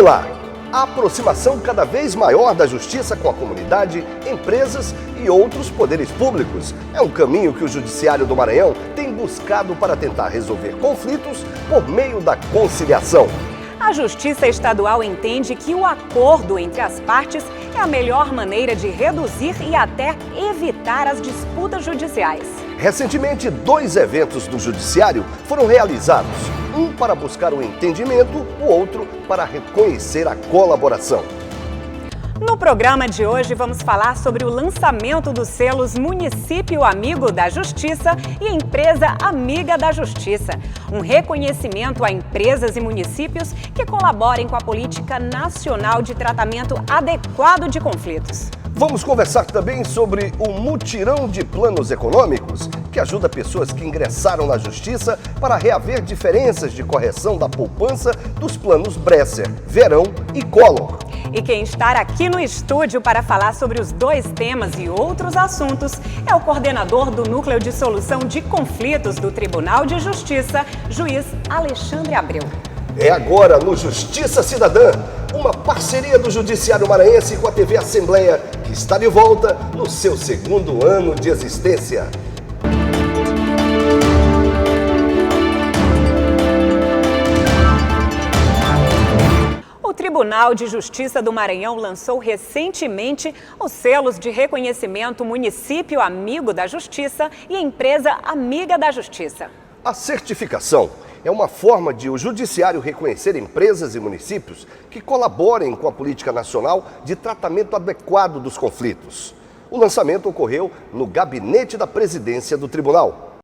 Olá! A aproximação cada vez maior da justiça com a comunidade, empresas e outros poderes públicos é um caminho que o Judiciário do Maranhão tem buscado para tentar resolver conflitos por meio da conciliação. A Justiça Estadual entende que o acordo entre as partes é a melhor maneira de reduzir e até evitar as disputas judiciais. Recentemente, 2 eventos do Judiciário foram realizados. Um para buscar o entendimento, o outro para reconhecer a colaboração. No programa de hoje vamos falar sobre o lançamento dos selos Município Amigo da Justiça e Empresa Amiga da Justiça. Um reconhecimento a empresas e municípios que colaborem com a política nacional de tratamento adequado de conflitos. Vamos conversar também sobre o mutirão de planos econômicos, que ajuda pessoas que ingressaram na Justiça para reaver diferenças de correção da poupança dos planos Bresser, Verão e Collor. E quem está aqui no estúdio para falar sobre os 2 temas e outros assuntos é o coordenador do Núcleo de Solução de Conflitos do Tribunal de Justiça, juiz Alexandre Abreu. É agora no Justiça Cidadã, uma parceria do Judiciário Maranhense com a TV Assembleia, que está de volta no seu 2º ano de existência. O Tribunal de Justiça do Maranhão lançou recentemente os selos de reconhecimento Município Amigo da Justiça e Empresa Amiga da Justiça. A certificação é uma forma de o Judiciário reconhecer empresas e municípios que colaborem com a política nacional de tratamento adequado dos conflitos. O lançamento ocorreu no gabinete da presidência do Tribunal.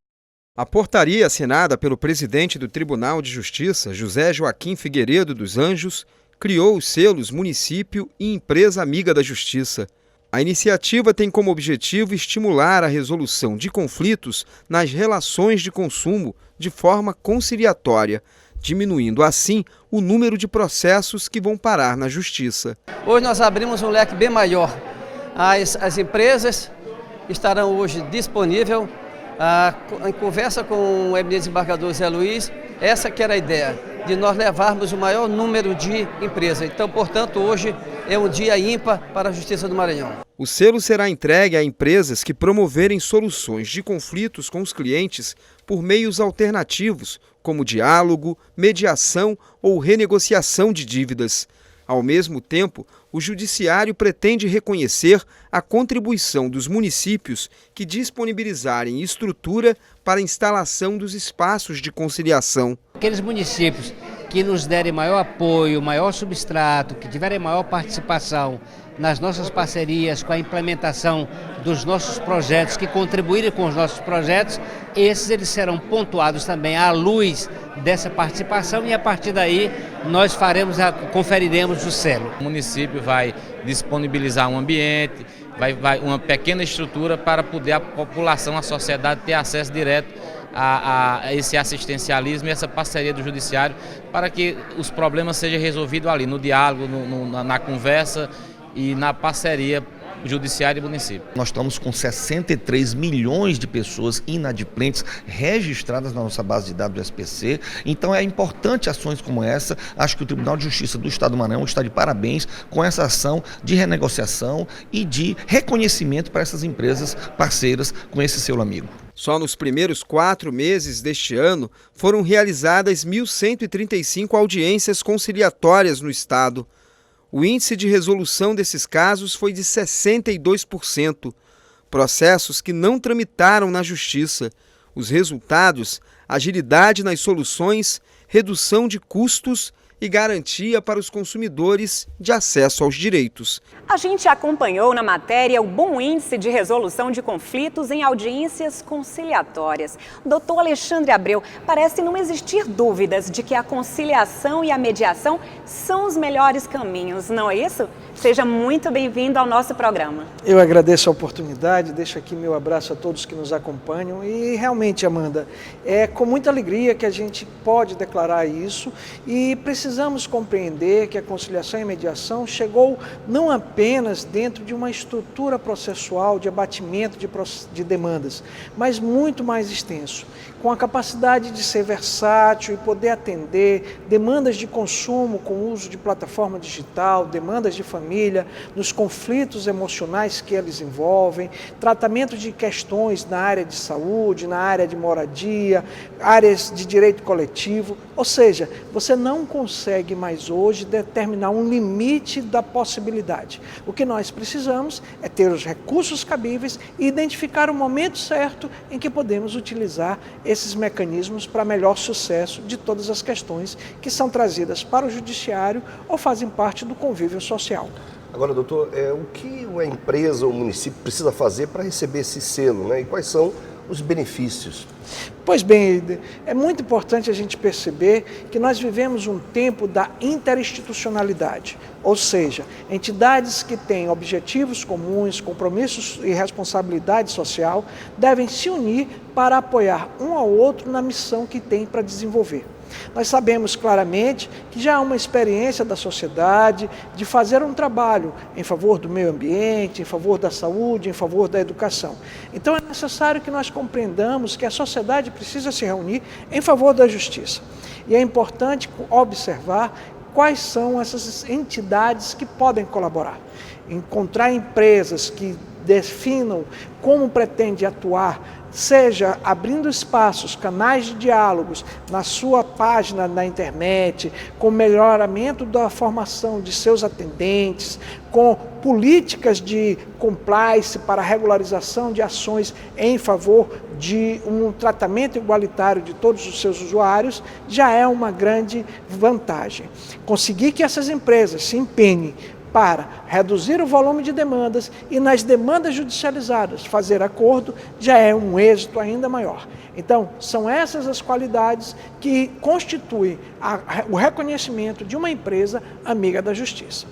A portaria assinada pelo presidente do Tribunal de Justiça, José Joaquim Figueiredo dos Anjos, criou os selos Município e Empresa Amiga da Justiça. A iniciativa tem como objetivo estimular a resolução de conflitos nas relações de consumo de forma conciliatória, diminuindo assim o número de processos que vão parar na Justiça. Hoje nós abrimos um leque bem maior. As empresas estarão hoje disponíveis. Em conversa com o eminente desembargador Zé Luiz, essa que era a ideia, de nós levarmos o maior número de empresas. Então, portanto, hoje é um dia ímpar para a Justiça do Maranhão. O selo será entregue a empresas que promoverem soluções de conflitos com os clientes por meios alternativos, como diálogo, mediação ou renegociação de dívidas. Ao mesmo tempo, o Judiciário pretende reconhecer a contribuição dos municípios que disponibilizarem estrutura para a instalação dos espaços de conciliação. Aqueles municípios que nos derem maior apoio, maior substrato, que tiverem maior participação nas nossas parcerias com a implementação dos nossos projetos, que contribuírem com os nossos projetos, eles serão pontuados também à luz dessa participação e a partir daí nós conferiremos o selo. O município vai disponibilizar um ambiente, vai uma pequena estrutura para poder a população, a sociedade ter acesso direto a esse assistencialismo e essa parceria do Judiciário para que os problemas sejam resolvidos ali, no diálogo, na conversa e na parceria Judiciário e município. Nós estamos com 63 milhões de pessoas inadimplentes registradas na nossa base de dados do SPC, então é importante ações como essa. Acho que o Tribunal de Justiça do Estado do Maranhão está de parabéns com essa ação de renegociação e de reconhecimento para essas empresas parceiras com esse selo amigo. Só nos primeiros 4 meses deste ano foram realizadas 1.135 audiências conciliatórias no Estado. O índice de resolução desses casos foi de 62%, processos que não tramitaram na Justiça. Os resultados: agilidade nas soluções, redução de custos e garantia para os consumidores de acesso aos direitos. A gente acompanhou na matéria o bom índice de resolução de conflitos em audiências conciliatórias. Doutor Alexandre Abreu, parece não existir dúvidas de que a conciliação e a mediação são os melhores caminhos, não é isso? Seja muito bem-vindo ao nosso programa. Eu agradeço a oportunidade, deixo aqui meu abraço a todos que nos acompanham e realmente, Amanda, é com muita alegria que a gente pode declarar isso e precisamos precisamos compreender que a conciliação e a mediação chegou não apenas dentro de uma estrutura processual de abatimento de demandas, mas muito mais extenso, com a capacidade de ser versátil e poder atender demandas de consumo com o uso de plataforma digital, demandas de família, nos conflitos emocionais que eles envolvem, tratamento de questões na área de saúde, na área de moradia, áreas de direito coletivo, ou seja, você não consegue mais hoje determinar um limite da possibilidade. O que nós precisamos é ter os recursos cabíveis e identificar o momento certo em que podemos utilizar esses mecanismos para melhor sucesso de todas as questões que são trazidas para o judiciário ou fazem parte do convívio social. Agora, doutor, o que a empresa ou o município precisa fazer para receber esse selo, né? E quais são os benefícios? Pois bem, é muito importante a gente perceber que nós vivemos um tempo da interinstitucionalidade, ou seja, entidades que têm objetivos comuns, compromissos e responsabilidade social devem se unir para apoiar um ao outro na missão que tem para desenvolver. Nós sabemos claramente que já há uma experiência da sociedade de fazer um trabalho em favor do meio ambiente, em favor da saúde, em favor da educação. Então é necessário que nós compreendamos que a sociedade precisa se reunir em favor da justiça. E é importante observar quais são essas entidades que podem colaborar. Encontrar empresas que definam como pretende atuar, seja abrindo espaços, canais de diálogos na sua página na internet, com melhoramento da formação de seus atendentes, com políticas de compliance para regularização de ações em favor de um tratamento igualitário de todos os seus usuários, já é uma grande vantagem. Conseguir que essas empresas se empenhem para reduzir o volume de demandas e nas demandas judicializadas fazer acordo já é um êxito ainda maior. Então, são essas as qualidades que constituem o reconhecimento de uma empresa amiga da justiça.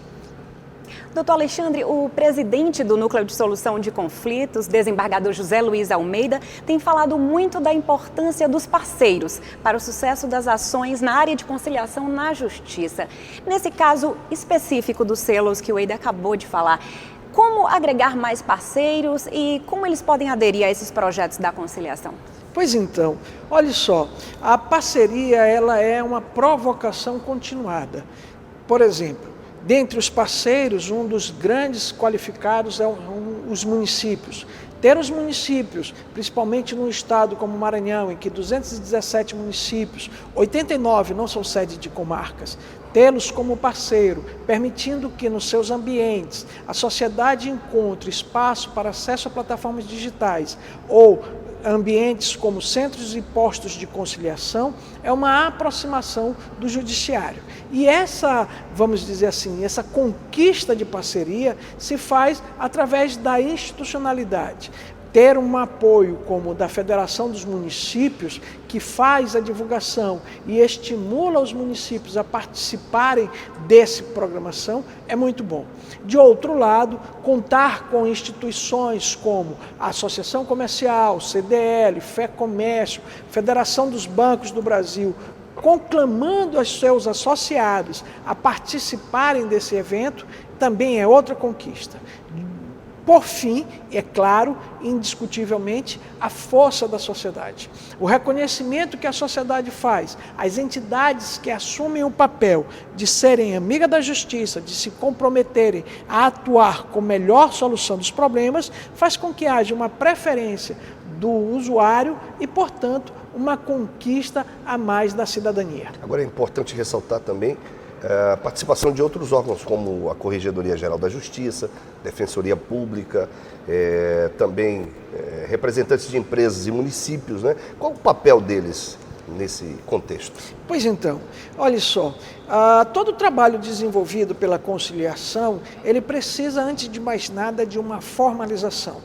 Doutor Alexandre, o presidente do Núcleo de Solução de Conflitos, desembargador José Luiz Almeida, tem falado muito da importância dos parceiros para o sucesso das ações na área de conciliação na justiça. Nesse caso específico dos selos que o Eider acabou de falar, como agregar mais parceiros e como eles podem aderir a esses projetos da conciliação? Pois então, olha só, a parceria ela é uma provocação continuada. Por exemplo, dentre os parceiros, um dos grandes qualificados é os municípios. Ter os municípios, principalmente num estado como Maranhão, em que 217 municípios, 89 não são sede de comarcas, tê-los como parceiro, permitindo que nos seus ambientes a sociedade encontre espaço para acesso a plataformas digitais ou ambientes como centros e postos de conciliação, é uma aproximação do judiciário. E essa, vamos dizer assim, essa conquista de parceria se faz através da institucionalidade. Ter um apoio como o da Federação dos Municípios, que faz a divulgação e estimula os municípios a participarem dessa programação, é muito bom. De outro lado, contar com instituições como a Associação Comercial, CDL, FEComércio, Federação dos Bancos do Brasil, conclamando os seus associados a participarem desse evento, também é outra conquista. Por fim, é claro, indiscutivelmente, a força da sociedade. O reconhecimento que a sociedade faz, as entidades que assumem o papel de serem amiga da justiça, de se comprometerem a atuar com melhor solução dos problemas, faz com que haja uma preferência do usuário e, portanto, uma conquista a mais da cidadania. Agora é importante ressaltar também a participação de outros órgãos, como a Corregedoria Geral da Justiça, Defensoria Pública, também representantes de empresas e municípios, né? Qual o papel deles nesse contexto? Pois então, olha só, todo o trabalho desenvolvido pela conciliação, ele precisa, antes de mais nada, de uma formalização.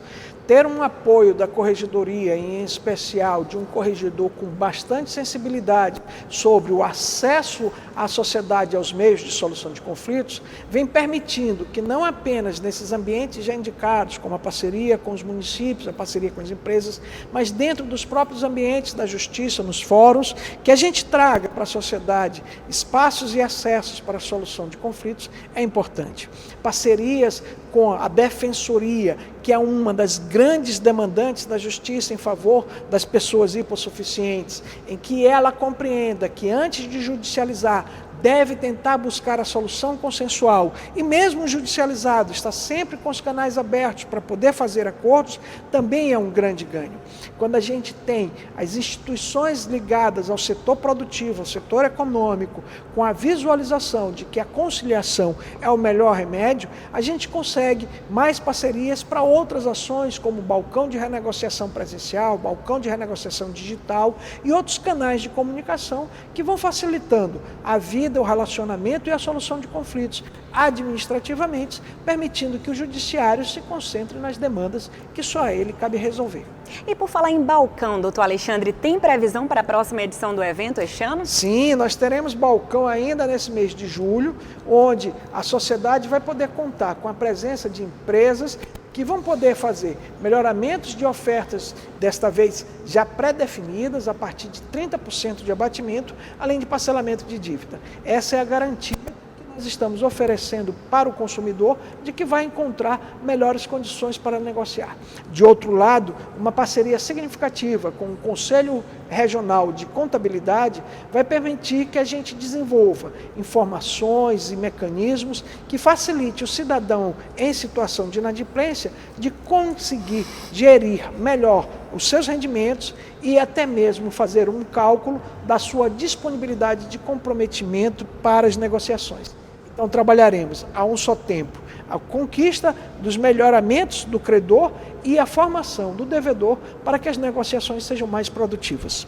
ter um apoio da corregedoria, em especial de um corregedor com bastante sensibilidade sobre o acesso à sociedade aos meios de solução de conflitos, vem permitindo que não apenas nesses ambientes já indicados, como a parceria com os municípios, a parceria com as empresas, mas dentro dos próprios ambientes da justiça, nos fóruns, que a gente traga para a sociedade espaços e acessos para a solução de conflitos é importante. Parcerias com a Defensoria, que é uma das grandes demandantes da justiça em favor das pessoas hipossuficientes, em que ela compreenda que antes de judicializar, deve tentar buscar a solução consensual e mesmo judicializado, está sempre com os canais abertos para poder fazer acordos, também é um grande ganho. Quando a gente tem as instituições ligadas ao setor produtivo, ao setor econômico, com a visualização de que a conciliação é o melhor remédio, a gente consegue mais parcerias para outras ações, como o balcão de renegociação presencial, balcão de renegociação digital e outros canais de comunicação que vão facilitando a vida, o relacionamento e a solução de conflitos administrativamente, permitindo que o judiciário se concentre nas demandas que só a ele cabe resolver. E por falar em balcão, doutor Alexandre, tem previsão para a próxima edição do evento este ano? Sim, nós teremos balcão ainda nesse mês de julho, onde a sociedade vai poder contar com a presença de empresas que vão poder fazer melhoramentos de ofertas, desta vez já pré-definidas, a partir de 30% de abatimento, além de parcelamento de dívida. Essa é a garantia que nós estamos oferecendo para o consumidor de que vai encontrar melhores condições para negociar. De outro lado, uma parceria significativa com o Conselho Regional de Contabilidade vai permitir que a gente desenvolva informações e mecanismos que facilite o cidadão em situação de inadimplência de conseguir gerir melhor os seus rendimentos e até mesmo fazer um cálculo da sua disponibilidade de comprometimento para as negociações. Então trabalharemos a um só tempo a conquista dos melhoramentos do credor e a formação do devedor para que as negociações sejam mais produtivas.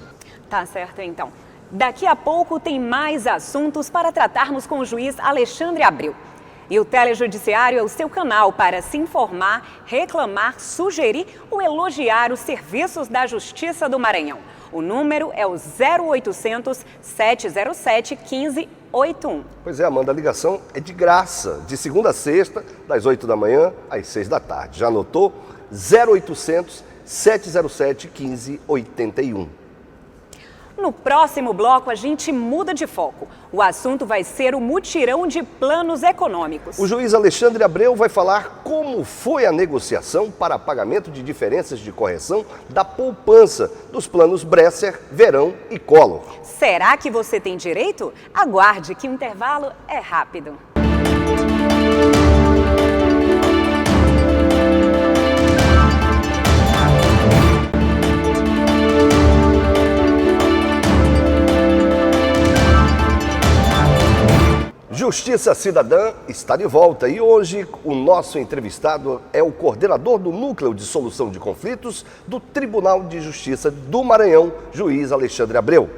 Tá certo, então. Daqui a pouco tem mais assuntos para tratarmos com o juiz Alexandre Abreu. E o Telejudiciário é o seu canal para se informar, reclamar, sugerir ou elogiar os serviços da Justiça do Maranhão. O número é o 0800 707 1581. Pois é, Amanda, a ligação é de graça, de segunda a sexta, das 8 da manhã às 6 da tarde. Já anotou? 0800 707 1581. No próximo bloco, a gente muda de foco. O assunto vai ser o mutirão de planos econômicos. O juiz Alexandre Abreu vai falar como foi a negociação para pagamento de diferenças de correção da poupança dos planos Bresser, Verão e Collor. Será que você tem direito? Aguarde que o intervalo é rápido. Justiça Cidadã está de volta e hoje o nosso entrevistado é o coordenador do Núcleo de Solução de Conflitos do Tribunal de Justiça do Maranhão, juiz Alexandre Abreu.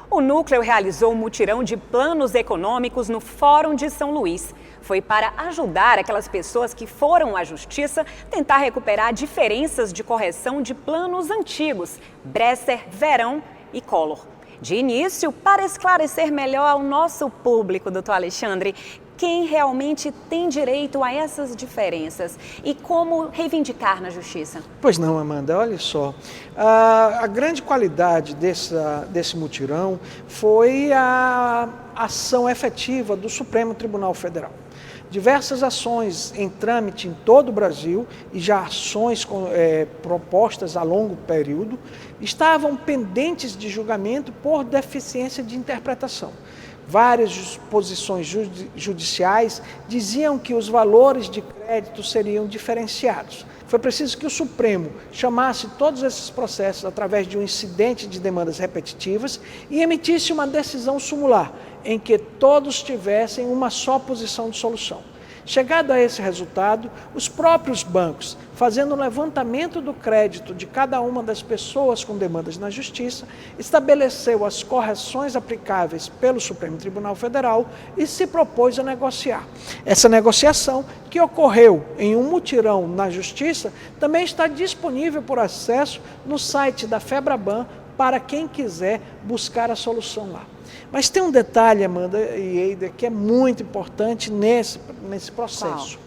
O Núcleo realizou um mutirão de planos econômicos no Fórum de São Luís. Foi para ajudar aquelas pessoas que foram à Justiça tentar recuperar diferenças de correção de planos antigos, Bresser, Verão e Collor. De início, para esclarecer melhor ao nosso público, doutor Alexandre, quem realmente tem direito a essas diferenças e como reivindicar na Justiça? Pois não, Amanda, olha só. A grande qualidade desse mutirão foi a ação efetiva do Supremo Tribunal Federal. Diversas ações em trâmite em todo o Brasil e já ações propostas a longo período estavam pendentes de julgamento por deficiência de interpretação. Várias disposições judiciais diziam que os valores de crédito seriam diferenciados. Foi preciso que o Supremo chamasse todos esses processos através de um incidente de demandas repetitivas e emitisse uma decisão sumular, em que todos tivessem uma só posição de solução. Chegado a esse resultado, os próprios bancos, fazendo um levantamento do crédito de cada uma das pessoas com demandas na Justiça, estabeleceu as correções aplicáveis pelo Supremo Tribunal Federal e se propôs a negociar. Essa negociação, que ocorreu em um mutirão na Justiça, também está disponível por acesso no site da FEBRABAN para quem quiser buscar a solução lá. Mas tem um detalhe, Amanda e Eider, que é muito importante nesse processo.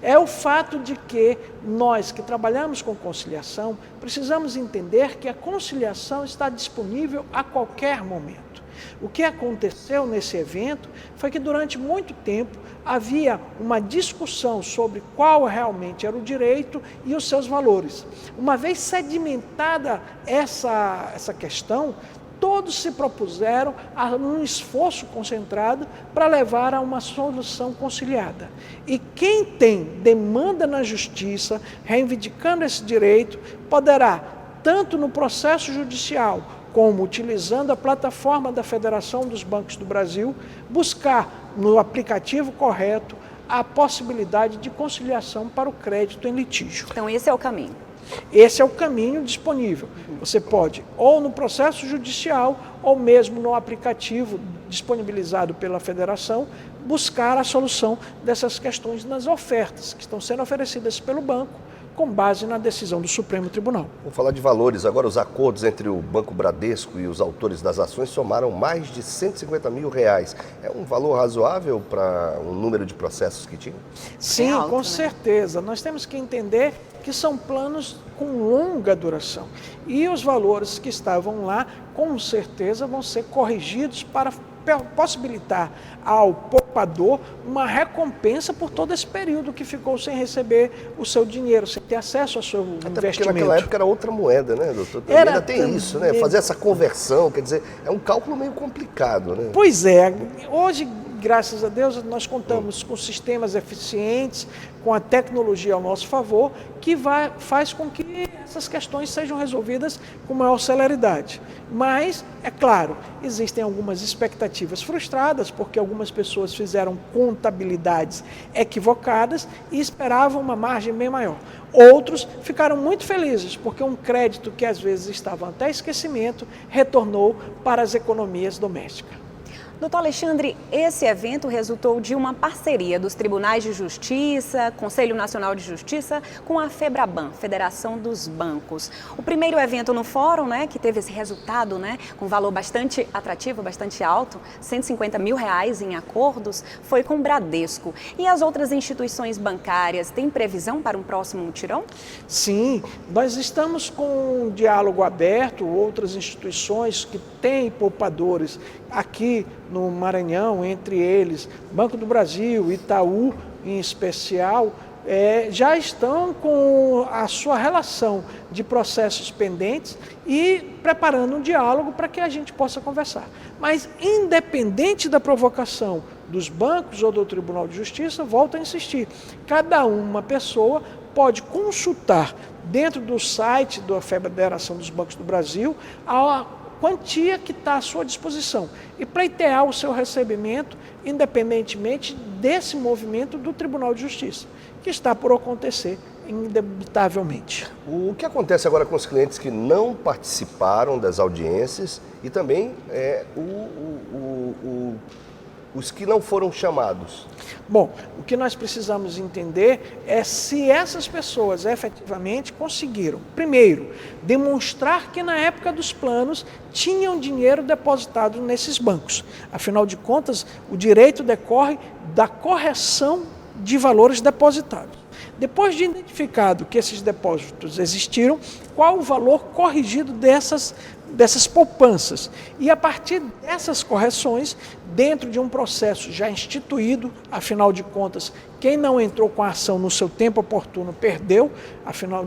É o fato de que nós que trabalhamos com conciliação, precisamos entender que a conciliação está disponível a qualquer momento. O que aconteceu nesse evento foi que durante muito tempo havia uma discussão sobre qual realmente era o direito e os seus valores. Uma vez sedimentada essa questão, todos se propuseram a um esforço concentrado para levar a uma solução conciliada. E quem tem demanda na Justiça, reivindicando esse direito, poderá, tanto no processo judicial, como utilizando a plataforma da Federação dos Bancos do Brasil, buscar no aplicativo correto a possibilidade de conciliação para o crédito em litígio. Então esse é o caminho. Esse é o caminho disponível. Você pode, ou no processo judicial, ou mesmo no aplicativo disponibilizado pela Federação, buscar a solução dessas questões nas ofertas que estão sendo oferecidas pelo banco, com base na decisão do Supremo Tribunal. Vou falar de valores. Agora, os acordos entre o Banco Bradesco e os autores das ações somaram mais de R$150 mil. É um valor razoável para o número de processos que tinha? Sim, alto, com certeza. Nós temos que entender que são planos com longa duração. E os valores que estavam lá, com certeza, vão ser corrigidos para possibilitar ao poupador uma recompensa por todo esse período que ficou sem receber o seu dinheiro, sem ter acesso ao seu investimento. Porque naquela época era outra moeda, né, doutor? Ainda tem isso, né? Fazer essa conversão, quer dizer, é um cálculo meio complicado, né? Pois é. Hoje, graças a Deus, nós contamos com sistemas eficientes, com a tecnologia ao nosso favor, que faz com que essas questões sejam resolvidas com maior celeridade. Mas, é claro, existem algumas expectativas frustradas, porque algumas pessoas fizeram contabilidades equivocadas e esperavam uma margem bem maior. Outros ficaram muito felizes, porque um crédito que às vezes estava até esquecimento retornou para as economias domésticas. Doutor Alexandre, esse evento resultou de uma parceria dos Tribunais de Justiça, Conselho Nacional de Justiça, com a FEBRABAN, Federação dos Bancos. O primeiro evento no fórum, né, que teve esse resultado, né, com valor bastante atrativo, bastante alto, R$150 mil em acordos, foi com o Bradesco. E as outras instituições bancárias têm previsão para um próximo mutirão? Sim, nós estamos com um diálogo aberto, outras instituições que têm poupadores aqui no Maranhão, entre eles Banco do Brasil, Itaú em especial, já estão com a sua relação de processos pendentes e preparando um diálogo para que a gente possa conversar. Mas, independente da provocação dos bancos ou do Tribunal de Justiça, volto a insistir, cada uma pessoa pode consultar dentro do site da Federação dos Bancos do Brasil a quantia que está à sua disposição e pleitear o seu recebimento, independentemente desse movimento do Tribunal de Justiça, que está por acontecer indubitavelmente. O que acontece agora com os clientes que não participaram das audiências e também os que não foram chamados? Bom, o que nós precisamos entender é se essas pessoas efetivamente conseguiram, primeiro, demonstrar que na época dos planos tinham dinheiro depositado nesses bancos. Afinal de contas, o direito decorre da correção de valores depositados. Depois de identificado que esses depósitos existiram, qual o valor corrigido dessas poupanças? E a partir dessas correções, dentro de um processo já instituído, afinal de contas, quem não entrou com a ação no seu tempo oportuno perdeu, afinal,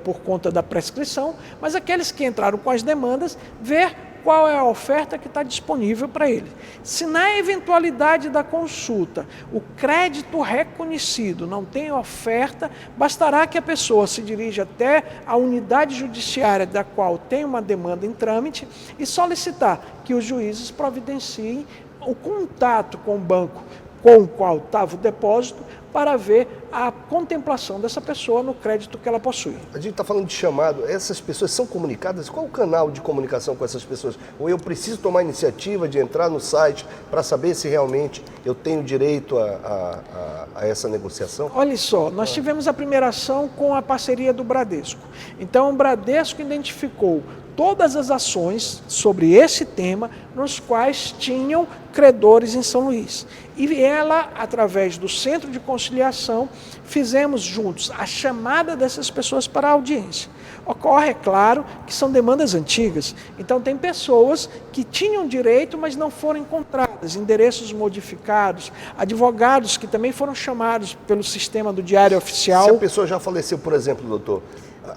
por conta da prescrição, mas aqueles que entraram com as demandas, ver qual é a oferta que está disponível para ele. Se na eventualidade da consulta o crédito reconhecido não tem oferta, bastará que a pessoa se dirija até a unidade judiciária da qual tem uma demanda em trâmite e solicitar que os juízes providenciem o contato com o banco com o qual estava o depósito, para ver a contemplação dessa pessoa no crédito que ela possui. A gente está falando de chamado, essas pessoas são comunicadas? Qual o canal de comunicação com essas pessoas? Ou eu preciso tomar a iniciativa de entrar no site para saber se realmente eu tenho direito a essa negociação? Olha só, nós tivemos a primeira ação com a parceria do Bradesco. Então o Bradesco identificou todas as ações sobre esse tema nos quais tinham credores em São Luís. E ela, através do Centro de Conciliação, fizemos juntos a chamada dessas pessoas para a audiência. Ocorre, é claro, que são demandas antigas. Então tem pessoas que tinham direito, mas não foram encontradas, endereços modificados, advogados que também foram chamados pelo sistema do Diário Oficial. Se a pessoa já faleceu, por exemplo, doutor,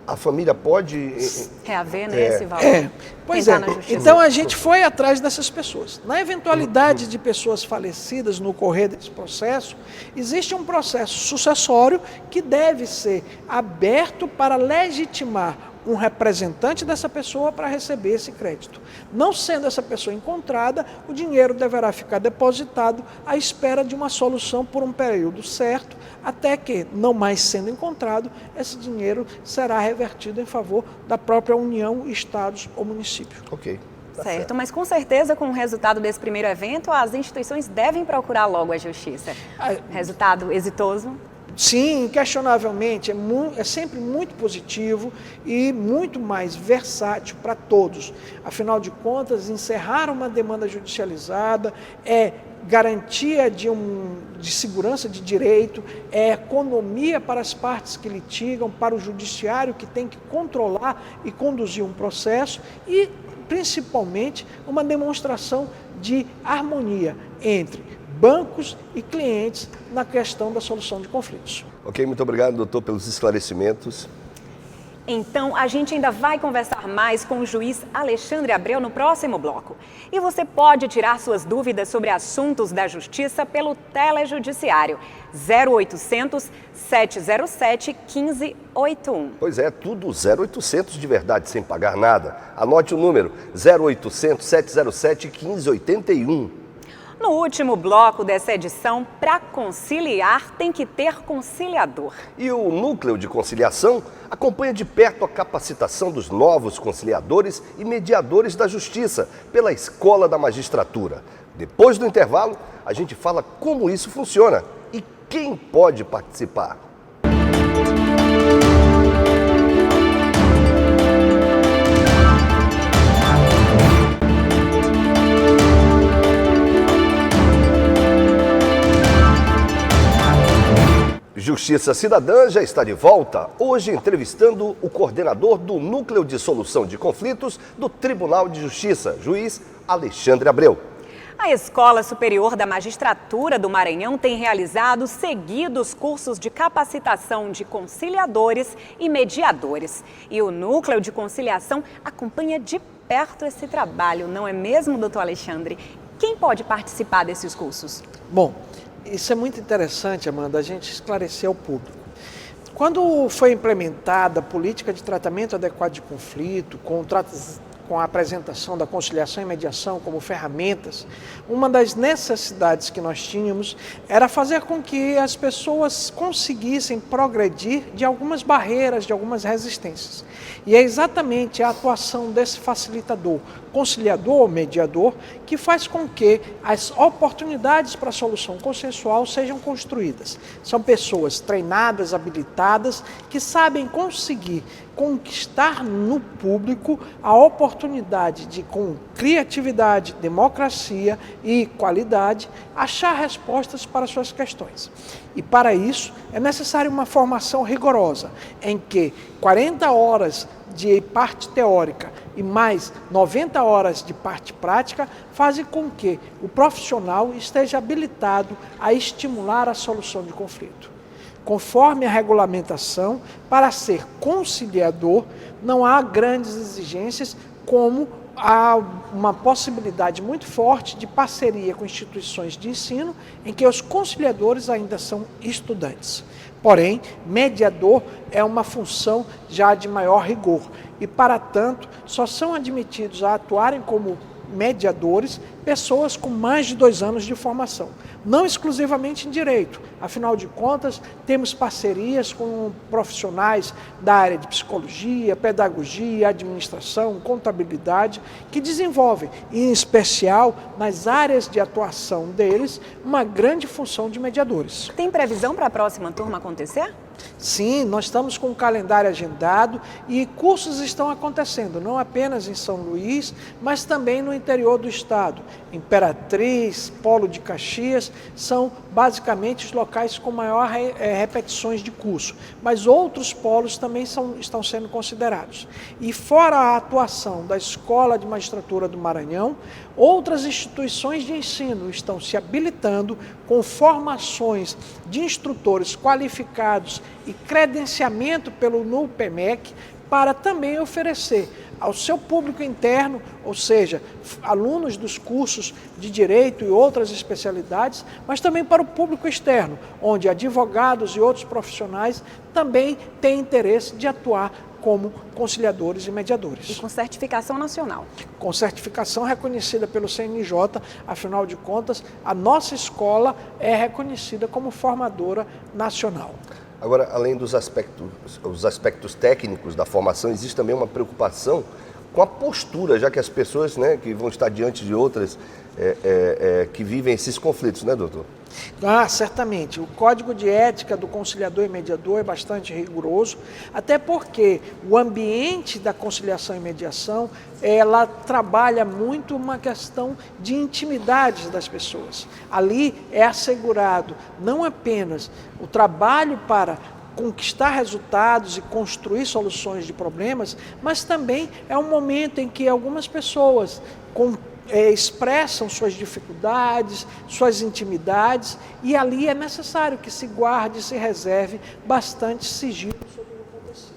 a família pode reaver, né, esse valor? Pois é. Então a gente foi atrás dessas pessoas. Na eventualidade de pessoas falecidas no correr desse processo, existe um processo sucessório que deve ser aberto para legitimar um representante dessa pessoa para receber esse crédito. Não sendo essa pessoa encontrada, o dinheiro deverá ficar depositado à espera de uma solução por um período certo, até que, não mais sendo encontrado, esse dinheiro será revertido em favor da própria União, Estados ou município. Ok. Certo, mas com certeza com o resultado desse primeiro evento, as instituições devem procurar logo a justiça. Resultado exitoso? Sim, inquestionavelmente, é sempre muito positivo e muito mais versátil para todos. Afinal de contas, encerrar uma demanda judicializada é garantia de segurança de direito, é economia para as partes que litigam, para o judiciário que tem que controlar e conduzir um processo e, principalmente, uma demonstração de harmonia entre bancos e clientes na questão da solução de conflitos. Ok, muito obrigado, doutor, pelos esclarecimentos. Então, a gente ainda vai conversar mais com o juiz Alexandre Abreu no próximo bloco. E você pode tirar suas dúvidas sobre assuntos da justiça pelo telejudiciário 0800 707 1581. Pois é, tudo 0800 de verdade, sem pagar nada. Anote o número 0800 707 1581. No último bloco dessa edição, para conciliar tem que ter conciliador. E o Núcleo de Conciliação acompanha de perto a capacitação dos novos conciliadores e mediadores da Justiça pela Escola da Magistratura. Depois do intervalo, a gente fala como isso funciona e quem pode participar. Justiça Cidadã já está de volta, hoje entrevistando o coordenador do Núcleo de Solução de Conflitos do Tribunal de Justiça, juiz Alexandre Abreu. A Escola Superior da Magistratura do Maranhão tem realizado seguidos cursos de capacitação de conciliadores e mediadores. E o Núcleo de Conciliação acompanha de perto esse trabalho, não é mesmo, doutor Alexandre? Quem pode participar desses cursos? Bom, isso é muito interessante, Amanda, a gente esclarecer ao público. Quando foi implementada a política de tratamento adequado de conflito, com a apresentação da conciliação e mediação como ferramentas, uma das necessidades que nós tínhamos era fazer com que as pessoas conseguissem progredir de algumas barreiras, de algumas resistências. E é exatamente a atuação desse facilitador, conciliador ou mediador, que faz com que as oportunidades para a solução consensual sejam construídas. São pessoas treinadas, habilitadas, que sabem conseguir conquistar no público a oportunidade de, com criatividade, democracia e qualidade, achar respostas para suas questões. E para isso é necessária uma formação rigorosa, em que 40 horas de parte teórica e mais 90 horas de parte prática fazem com que o profissional esteja habilitado a estimular a solução de conflito. Conforme a regulamentação, para ser conciliador, não há grandes exigências, como há uma possibilidade muito forte de parceria com instituições de ensino, em que os conciliadores ainda são estudantes. Porém, mediador é uma função já de maior rigor e, para tanto, só são admitidos a atuarem como mediadores, pessoas com mais de 2 anos de formação. Não exclusivamente em direito, afinal de contas, temos parcerias com profissionais da área de psicologia, pedagogia, administração, contabilidade, que desenvolvem, em especial nas áreas de atuação deles, uma grande função de mediadores. Tem previsão para a próxima turma acontecer? Sim, nós estamos com um calendário agendado e cursos estão acontecendo, não apenas em São Luís, mas também no interior do estado. Imperatriz, Polo de Caxias, são basicamente os locais com maior repetições de curso, mas outros polos também estão sendo considerados. E fora a atuação da Escola de Magistratura do Maranhão, outras instituições de ensino estão se habilitando com formações de instrutores qualificados e credenciamento pelo NUPEMEC para também oferecer ao seu público interno, ou seja, alunos dos cursos de Direito e outras especialidades, mas também para o público externo, onde advogados e outros profissionais também têm interesse de atuar como conciliadores e mediadores. E com certificação nacional. Com certificação reconhecida pelo CNJ, afinal de contas, a nossa escola é reconhecida como formadora nacional. Agora, além dos aspectos técnicos da formação, existe também uma preocupação com a postura, já que as pessoas, né, que vão estar diante de outras que vivem esses conflitos, né, doutor? Certamente. O Código de Ética do Conciliador e Mediador é bastante rigoroso, até porque o ambiente da conciliação e mediação, ela trabalha muito uma questão de intimidade das pessoas. Ali é assegurado não apenas o trabalho para conquistar resultados e construir soluções de problemas, mas também é um momento em que algumas pessoas expressam suas dificuldades, suas intimidades, e ali é necessário que se guarde e se reserve bastante sigilo sobre o acontecido.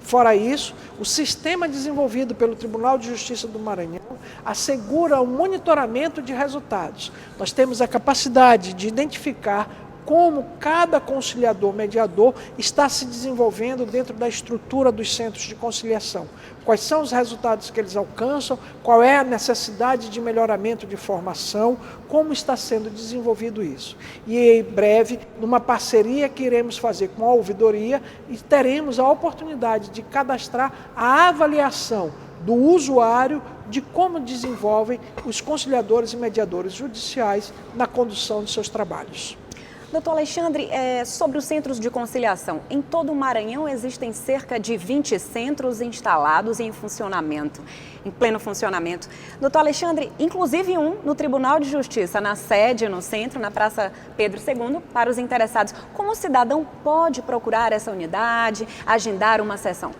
Fora isso, o sistema desenvolvido pelo Tribunal de Justiça do Maranhão assegura o monitoramento de resultados. Nós temos a capacidade de identificar como cada conciliador mediador está se desenvolvendo dentro da estrutura dos centros de conciliação. Quais são os resultados que eles alcançam, qual é a necessidade de melhoramento de formação, como está sendo desenvolvido isso. E em breve, numa parceria que iremos fazer com a ouvidoria, teremos a oportunidade de cadastrar a avaliação do usuário de como desenvolvem os conciliadores e mediadores judiciais na condução de seus trabalhos. Doutor Alexandre, sobre os centros de conciliação, em todo o Maranhão existem cerca de 20 centros instalados e em pleno funcionamento. Doutor Alexandre, inclusive um no Tribunal de Justiça, na sede, no centro, na Praça Pedro II, para os interessados. Como o cidadão pode procurar essa unidade, agendar uma sessão?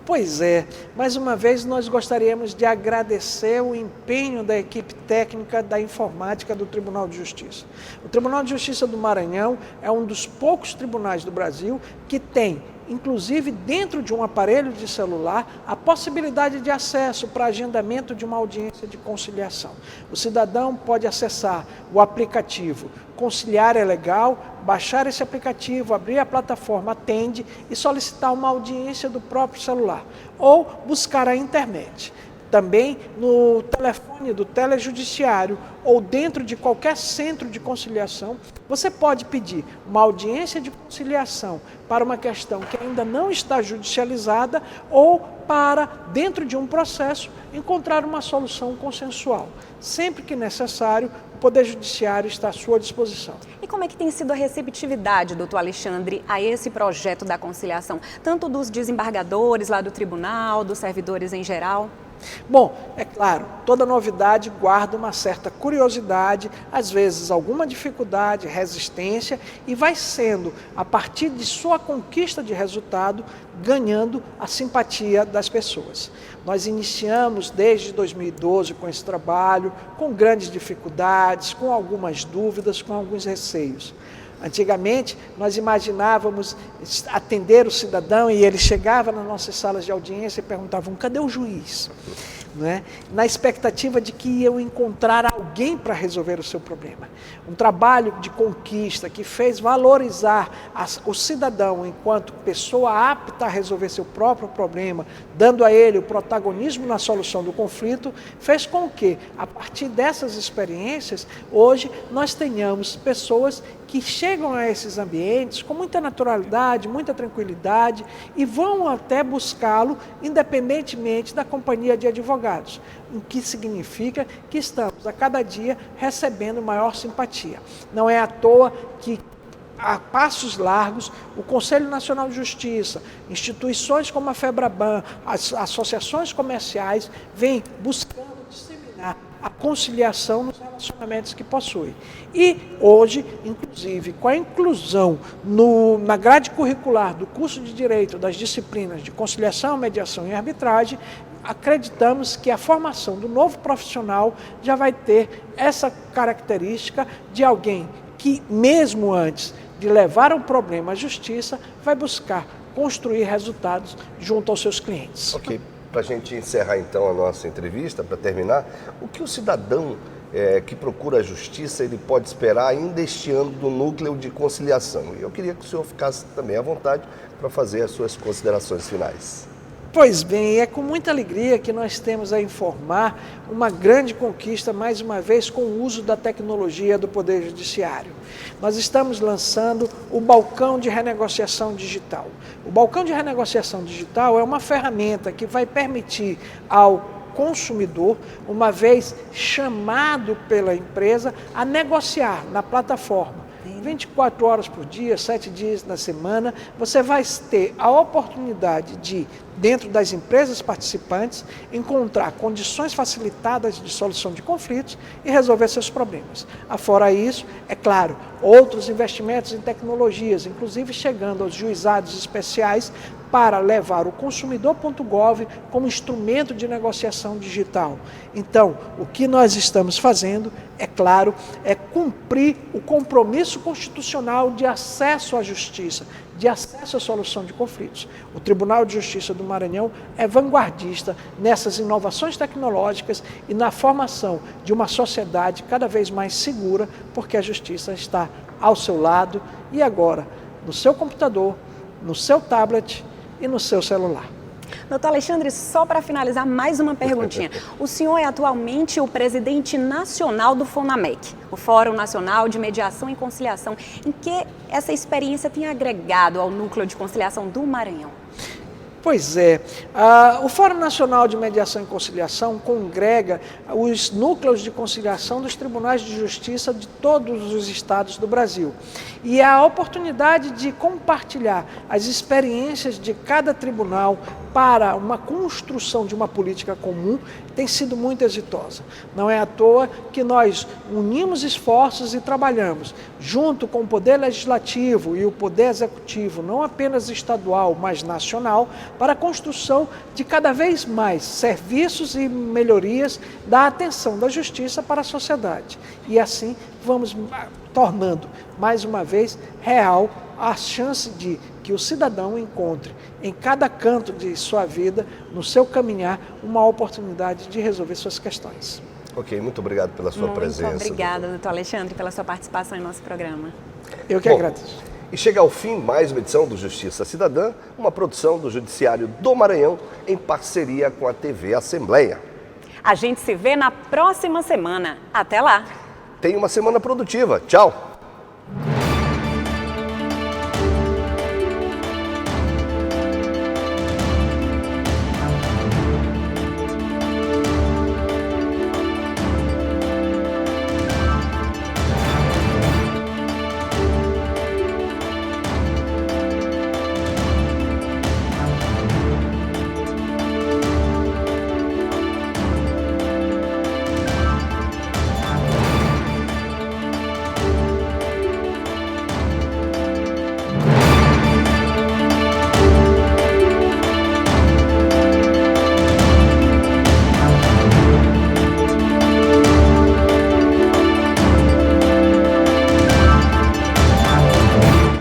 Pois é, mais uma vez nós gostaríamos de agradecer o empenho da equipe técnica da informática do Tribunal de Justiça. O Tribunal de Justiça do Maranhão é um dos poucos tribunais do Brasil que tem, inclusive dentro de um aparelho de celular, a possibilidade de acesso para agendamento de uma audiência de conciliação. O cidadão pode acessar o aplicativo Conciliar é Legal, baixar esse aplicativo, abrir a plataforma Atende e solicitar uma audiência do próprio celular, ou buscar a internet. Também no telefone do telejudiciário ou dentro de qualquer centro de conciliação, você pode pedir uma audiência de conciliação para uma questão que ainda não está judicializada ou para, dentro de um processo, encontrar uma solução consensual. Sempre que necessário, o Poder Judiciário está à sua disposição. E como é que tem sido a receptividade, doutor Alexandre, a esse projeto da conciliação? Tanto dos desembargadores lá do tribunal, dos servidores em geral? Bom, é claro, toda novidade guarda uma certa curiosidade, às vezes alguma dificuldade, resistência, e vai sendo, a partir de sua conquista de resultado, ganhando a simpatia das pessoas. Nós iniciamos desde 2012 com esse trabalho, com grandes dificuldades, com algumas dúvidas, com alguns receios. Antigamente, nós imaginávamos atender o cidadão e ele chegava nas nossas salas de audiência e perguntavam: cadê o juiz? Não é? Na expectativa de que iam encontrar alguém alguém para resolver o seu problema. Um trabalho de conquista que fez valorizar o cidadão enquanto pessoa apta a resolver seu próprio problema, dando a ele o protagonismo na solução do conflito, fez com que, a partir dessas experiências, hoje nós tenhamos pessoas que chegam a esses ambientes com muita naturalidade, muita tranquilidade e vão até buscá-lo independentemente da companhia de advogados, o que significa que estamos a cada dia recebendo maior simpatia. Não é à toa que a passos largos, o Conselho Nacional de Justiça, instituições como a FEBRABAN, as associações comerciais, vêm buscando disseminar a conciliação nos relacionamentos que possui. E hoje, inclusive, com a inclusão na grade curricular do curso de Direito das disciplinas de conciliação, mediação e arbitragem, acreditamos que a formação do novo profissional já vai ter essa característica de alguém que, mesmo antes de levar um problema à justiça, vai buscar construir resultados junto aos seus clientes. Ok. Para a gente encerrar então a nossa entrevista, para terminar, o que o cidadão que procura a justiça ele pode esperar ainda este ano do núcleo de conciliação? E eu queria que o senhor ficasse também à vontade para fazer as suas considerações finais. Pois bem, é com muita alegria que nós temos a informar uma grande conquista, mais uma vez, com o uso da tecnologia do Poder Judiciário. Nós estamos lançando o Balcão de Renegociação Digital. O Balcão de Renegociação Digital é uma ferramenta que vai permitir ao consumidor, uma vez chamado pela empresa, a negociar na plataforma. 24 horas por dia, 7 dias na semana, você vai ter a oportunidade de, dentro das empresas participantes, encontrar condições facilitadas de solução de conflitos e resolver seus problemas. Afora isso, é claro, outros investimentos em tecnologias, inclusive chegando aos juizados especiais para levar o consumidor.gov como instrumento de negociação digital. Então, o que nós estamos fazendo, é claro, é cumprir o compromisso constitucional de acesso à justiça, de acesso à solução de conflitos. O Tribunal de Justiça do Maranhão é vanguardista nessas inovações tecnológicas e na formação de uma sociedade cada vez mais segura, porque a justiça está ao seu lado e agora no seu computador, no seu tablet e no seu celular. Doutor Alexandre, só para finalizar, mais uma perguntinha. O senhor é atualmente o presidente nacional do FONAMEC, o Fórum Nacional de Mediação e Conciliação. Em que essa experiência tem agregado ao Núcleo de Conciliação do Maranhão? Pois é, o Fórum Nacional de Mediação e Conciliação congrega os núcleos de conciliação dos tribunais de justiça de todos os estados do Brasil. E a oportunidade de compartilhar as experiências de cada tribunal para uma construção de uma política comum tem sido muito exitosa. Não é à toa que nós unimos esforços e trabalhamos junto com o Poder Legislativo e o Poder Executivo, não apenas estadual, mas nacional, para a construção de cada vez mais serviços e melhorias da atenção da justiça para a sociedade. E assim vamos tornando, mais uma vez, real a chance de que o cidadão encontre em cada canto de sua vida, no seu caminhar, uma oportunidade de resolver suas questões. Ok, muito obrigado pela sua presença. Muito obrigada, doutor Alexandre, pela sua participação em nosso programa. Eu que agradeço. E chega ao fim mais uma edição do Justiça Cidadã, uma produção do Judiciário do Maranhão em parceria com a TV Assembleia. A gente se vê na próxima semana. Até lá! Tenha uma semana produtiva. Tchau!